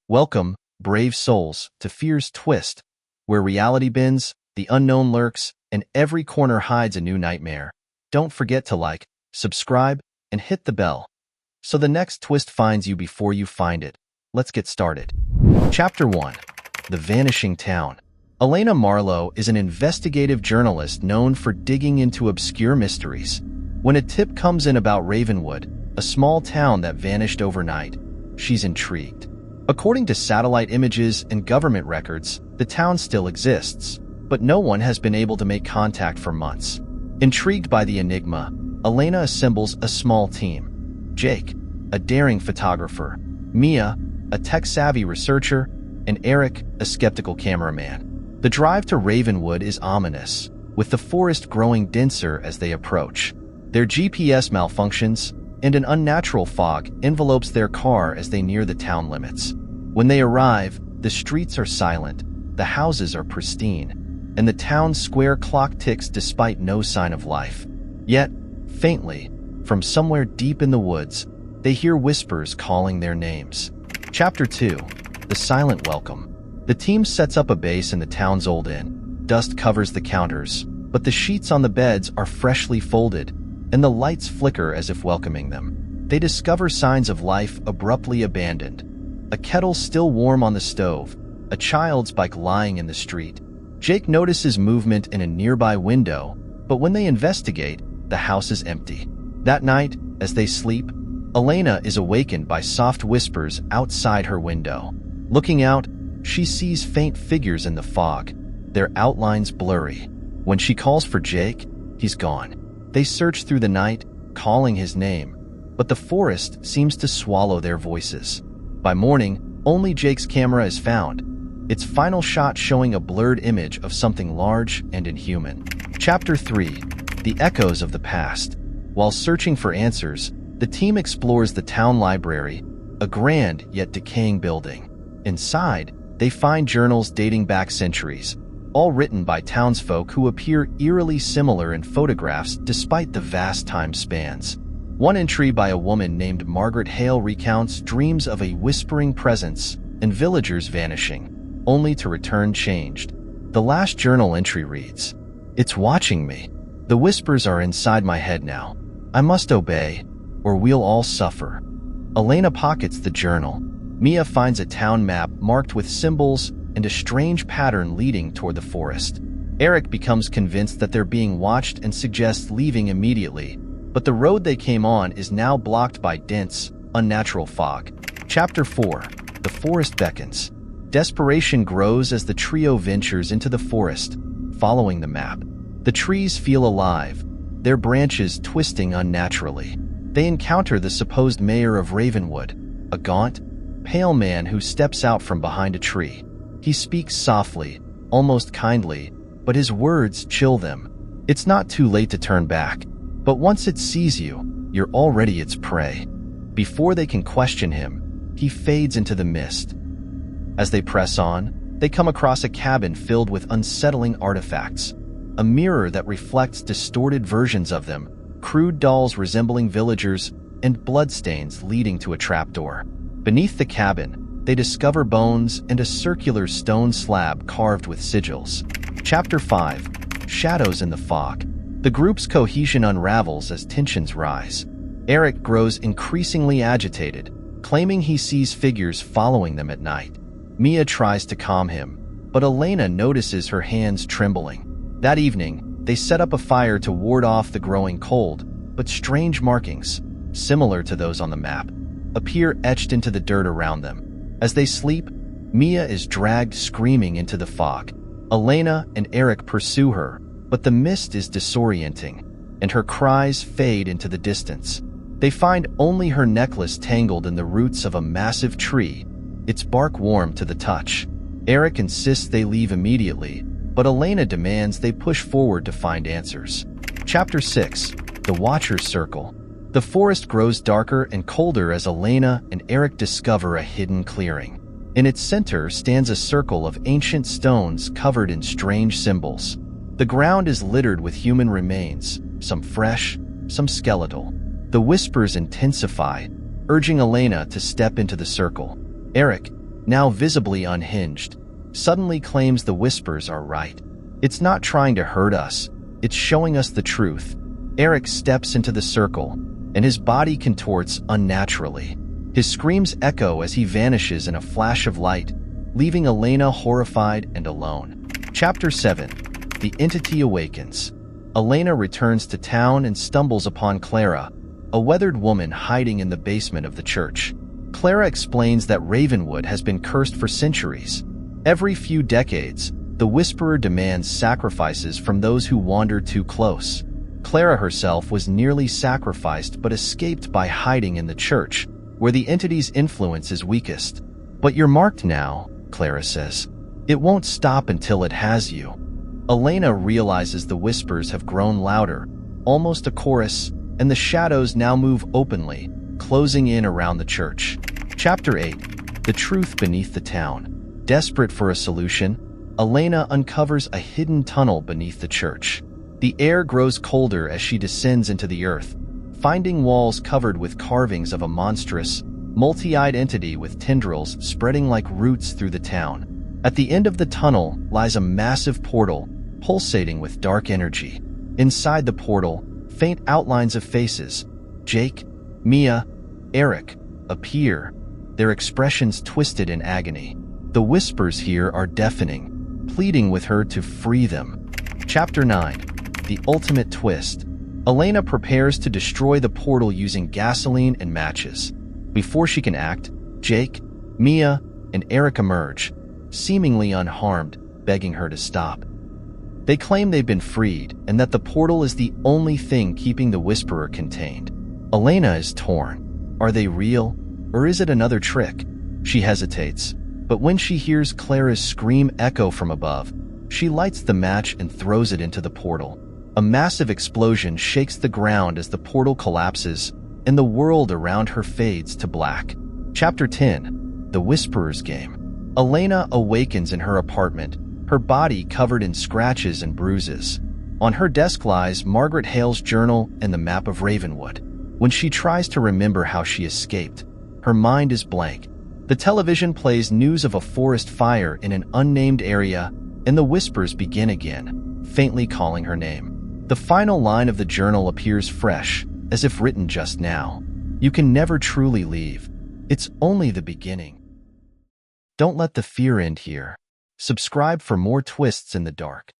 Welcome, brave souls, to Fear's Twist, where reality bends, the unknown lurks, and every corner hides a new nightmare. Don't forget to like, subscribe, and hit the bell, so the next twist finds you before you find it. Let's get started. Chapter 1. The Vanishing Town. Elena Marlowe is an investigative journalist known for digging into obscure mysteries. When a tip comes in about Ravenwood, a small town that vanished overnight, she's intrigued. According to satellite images and government records, the town still exists, but no one has been able to make contact for months. Intrigued by the enigma, Elena assembles a small team. Jake, a daring photographer, Mia, a tech-savvy researcher, and Eric, a skeptical cameraman. The drive to Ravenwood is ominous, with the forest growing denser as they approach. Their GPS malfunctions, and an unnatural fog envelopes their car as they near the town limits. When they arrive, the streets are silent, the houses are pristine, and the town's square clock ticks despite no sign of life. Yet, faintly, from somewhere deep in the woods, they hear whispers calling their names. Chapter 2. The Silent Welcome. The team sets up a base in the town's old inn. Dust covers the counters, but the sheets on the beds are freshly folded, and the lights flicker as if welcoming them. They discover signs of life abruptly abandoned. A kettle still warm on the stove, a child's bike lying in the street. Jake notices movement in a nearby window, but when they investigate, the house is empty. That night, as they sleep, Elena is awakened by soft whispers outside her window. Looking out, she sees faint figures in the fog, their outlines blurry. When she calls for Jake, he's gone. They search through the night, calling his name, but the forest seems to swallow their voices. By morning, only Jake's camera is found, its final shot showing a blurred image of something large and inhuman. Chapter 3. The Echoes of the Past. While searching for answers, the team explores the town library, a grand yet decaying building. Inside, they find journals dating back centuries, all written by townsfolk who appear eerily similar in photographs despite the vast time spans. One entry by a woman named Margaret Hale recounts dreams of a whispering presence and villagers vanishing, only to return changed. The last journal entry reads, "It's watching me. The whispers are inside my head now. I must obey, or we'll all suffer." Elena pockets the journal. Mia finds a town map marked with symbols and a strange pattern leading toward the forest. Eric becomes convinced that they're being watched and suggests leaving immediately, but the road they came on is now blocked by dense, unnatural fog. Chapter 4. The Forest Beckons. Desperation grows as the trio ventures into the forest, following the map. The trees feel alive, their branches twisting unnaturally. They encounter the supposed mayor of Ravenwood, a gaunt, pale man who steps out from behind a tree. He speaks softly, almost kindly, but his words chill them. It's not too late to turn back, but once it sees you, you're already its prey. Before they can question him, he fades into the mist. As they press on, they come across a cabin filled with unsettling artifacts, a mirror that reflects distorted versions of them, crude dolls resembling villagers, and bloodstains leading to a trapdoor. Beneath the cabin, they discover bones and a circular stone slab carved with sigils. Chapter 5. Shadows in the Fog. The group's cohesion unravels as tensions rise. Eric grows increasingly agitated, claiming he sees figures following them at night. Mia tries to calm him, but Elena notices her hands trembling. That evening, they set up a fire to ward off the growing cold, but strange markings, similar to those on the map, appear etched into the dirt around them. As they sleep, Mia is dragged screaming into the fog. Elena and Eric pursue her, but the mist is disorienting, and her cries fade into the distance. They find only her necklace tangled in the roots of a massive tree, its bark warm to the touch. Eric insists they leave immediately, but Elena demands they push forward to find answers. Chapter 6. The Watcher's Circle. The forest grows darker and colder as Elena and Eric discover a hidden clearing. In its center stands a circle of ancient stones covered in strange symbols. The ground is littered with human remains, some fresh, some skeletal. The whispers intensify, urging Elena to step into the circle. Eric, now visibly unhinged, suddenly claims the whispers are right. It's not trying to hurt us, it's showing us the truth. Eric steps into the circle, and his body contorts unnaturally. His screams echo as he vanishes in a flash of light, leaving Elena horrified and alone. Chapter 7. The Entity Awakens. Elena returns to town and stumbles upon Clara, a weathered woman hiding in the basement of the church. Clara explains that Ravenwood has been cursed for centuries. Every few decades, the Whisperer demands sacrifices from those who wander too close. Clara herself was nearly sacrificed but escaped by hiding in the church, where the entity's influence is weakest. "But you're marked now," Clara says. "It won't stop until it has you." Elena realizes the whispers have grown louder, almost a chorus, and the shadows now move openly, closing in around the church. Chapter 8. The Truth Beneath the Town. Desperate for a solution, Elena uncovers a hidden tunnel beneath the church. The air grows colder as she descends into the earth, finding walls covered with carvings of a monstrous, multi-eyed entity with tendrils spreading like roots through the town. At the end of the tunnel lies a massive portal, pulsating with dark energy. Inside the portal, faint outlines of faces, Jake, Mia, Eric, appear, their expressions twisted in agony. The whispers here are deafening, pleading with her to free them. Chapter 9. The Ultimate Twist. Elena prepares to destroy the portal using gasoline and matches. Before she can act, Jake, Mia, and Eric emerge, seemingly unharmed, begging her to stop. They claim they've been freed and that the portal is the only thing keeping the Whisperer contained. Elena is torn. Are they real, or is it another trick? She hesitates, but when she hears Clara's scream echo from above, she lights the match and throws it into the portal. A massive explosion shakes the ground as the portal collapses, and the world around her fades to black. Chapter 10. The Whisperer's Game. Elena awakens in her apartment, her body covered in scratches and bruises. On her desk lies Margaret Hale's journal and the map of Ravenwood. When she tries to remember how she escaped, her mind is blank. The television plays news of a forest fire in an unnamed area, and the whispers begin again, faintly calling her name. The final line of the journal appears fresh, as if written just now. You can never truly leave. It's only the beginning. Don't let the fear end here. Subscribe for more twists in the dark.